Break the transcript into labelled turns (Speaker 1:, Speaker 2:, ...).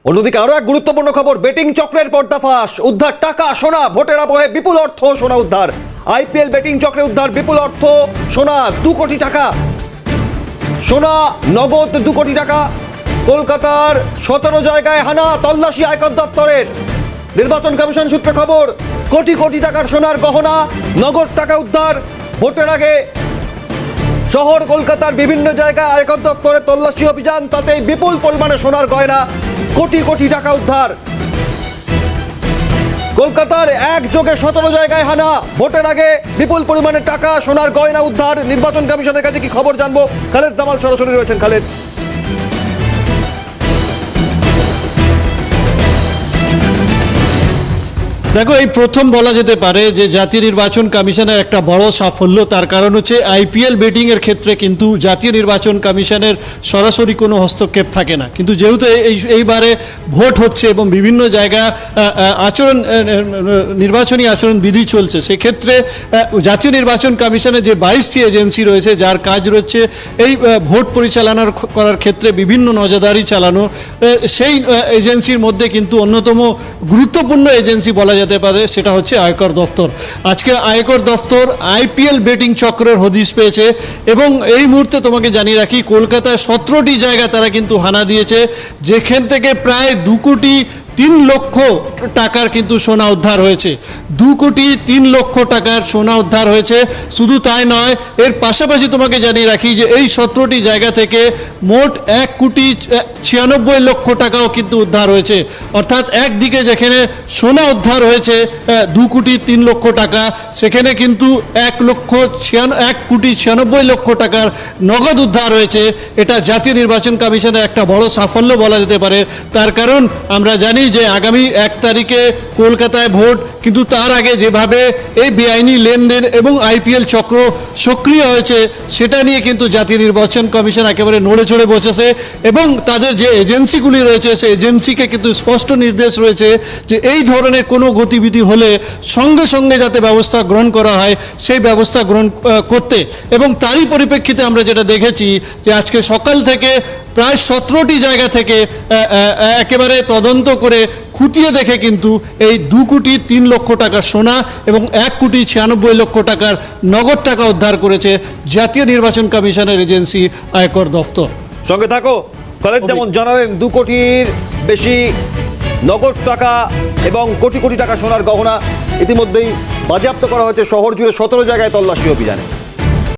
Speaker 1: অন্যদিকে আরো এক গুরুত্বপূর্ণ খবর, বেটিং চক্রের পর্দাফাঁস, উদ্ধার টাকা সোনা, ভোটের আবহে বিপুল অর্থ সোনা উদ্ধার। আইপিএল বেটিং চক্রে উদ্ধার বিপুল অর্থ সোনা, 2 কোটি টাকা সোনা, নগদ 2 কোটি টাকা। কলকাতার 17 জায়গায় হানা, তল্লাশি আয়কর দপ্তরের। নির্বাচন কমিশন সূত্রে খবর, কোটি কোটি টাকার সোনার গহনা, নগদ টাকা উদ্ধার। ভোটের আগে শহর কলকাতার বিভিন্ন জায়গায় আয়কর দপ্তরের তল্লাশি অভিযান, তাতেই বিপুল পরিমাণে সোনার গয়না, কোটি কোটি টাকা উদ্ধার। কলকাতার একযোগে 17 জায়গায় হানা, ভোটের আগে বিপুল পরিমাণে টাকা সোনার গয়না উদ্ধার। নির্বাচন কমিশনের কাছে কি খবর জানবো, খালেদ জামাল সরাসরি রয়েছেন। খালেদ,
Speaker 2: দেখো, এই প্রথম বলা যেতে পারে যে জাতীয় নির্বাচন কমিশনের একটা বড় সাফল্য। তার কারণ হচ্ছে আইপিএল বেটিং এর ক্ষেত্রে কিন্তু জাতীয় নির্বাচন কমিশনের সরাসরি কোনো হস্তক্ষেপ থাকে না, কিন্তু যেহেতু এইবারে ভোট হচ্ছে এবং বিভিন্ন জায়গা নির্বাচনী আচরণ বিধি চলছে, সেক্ষেত্রে জাতীয় নির্বাচন কমিশনের যে 22টি এজেন্সি রয়েছে, যার কাজ রয়েছে এই ভোট পরিচালনা করার ক্ষেত্রে বিভিন্ন নজরদারি চালানো, সেই এজেন্সির মধ্যে কিন্তু অন্যতম গুরুত্বপূর্ণ এজেন্সি বলা যেতে পারে সেটা হচ্ছে আয়কর দফতর। আজকে আয়কর দফতর আইপিএল বেটিং চক্রের হদিশ পেয়েছে এবং এই মুহূর্তে তোমাকে জানিয়ে রাখি, কলকাতায় 17টি জায়গা তারা কিন্তু হানা দিয়েছে, যেখান থেকে প্রায় 2 কোটি 3 লক্ষ টাকার কিন্তু সোনা উদ্ধার হয়েছে। 2 কোটি 3 লক্ষ টাকার সোনা উদ্ধার হয়েছে। শুধু তাই নয়, এর পাশাপাশি তোমাকে জানিয়ে রাখি যে এই 17টি জায়গা থেকে মোট 1 কোটি 96 লক্ষ টাকাও কিন্তু উদ্ধার হয়েছে। অর্থাৎ একদিকে যেখানে সোনা উদ্ধার হয়েছে 2 কোটি 3 লক্ষ টাকা, সেখানে কিন্তু 1 কোটি 96 লক্ষ টাকার নগদ উদ্ধার হয়েছে। এটা জাতীয় নির্বাচন কমিশনের একটা বড় সাফল্য বলা যেতে পারে। তার কারণ আমরা জানি যে আগামী 1 তারিখে কলকাতায় ভোট, কিন্তু তার আগে যেভাবে এই বেআইনি লেনদেন এবং আইপিএল চক্র সক্রিয় হয়েছে, সেটা নিয়ে কিন্তু জাতীয় নির্বাচন কমিশন একেবারে নড়ে চড়ে বসেছে এবং তাদের যে এজেন্সিগুলি রয়েছে সেই এজেন্সিকে কিন্তু স্পষ্ট নির্দেশ রয়েছে যে এই ধরনের কোনো গতিবিধি হলে সঙ্গে সঙ্গে যাতে ব্যবস্থা গ্রহণ করা হয়, সেই ব্যবস্থা গ্রহণ করতে। এবং তারই পরিপ্রেক্ষিতে আমরা যেটা দেখেছি যে আজকে সকাল থেকে প্রায় 17টি জায়গা থেকে একেবারে তদন্ত করে খুঁটিয়ে দেখে কিন্তু এই 2 কোটি 3 লক্ষ টাকা সোনা এবং 1 কোটি 96 লক্ষ টাকার নগদ টাকা উদ্ধার করেছে জাতীয় নির্বাচন কমিশনের এজেন্সি আয়কর দফতর।
Speaker 1: সঙ্গে থাকো। খালেদ যেমন জানালেন, 2 কোটির বেশি নগদ টাকা এবং কোটি কোটি টাকা সোনার গহনা ইতিমধ্যেই বাজেয়াপ্ত করা হয়েছে শহর জুড়ে 17 জায়গায় তল্লাশি অভিযানে।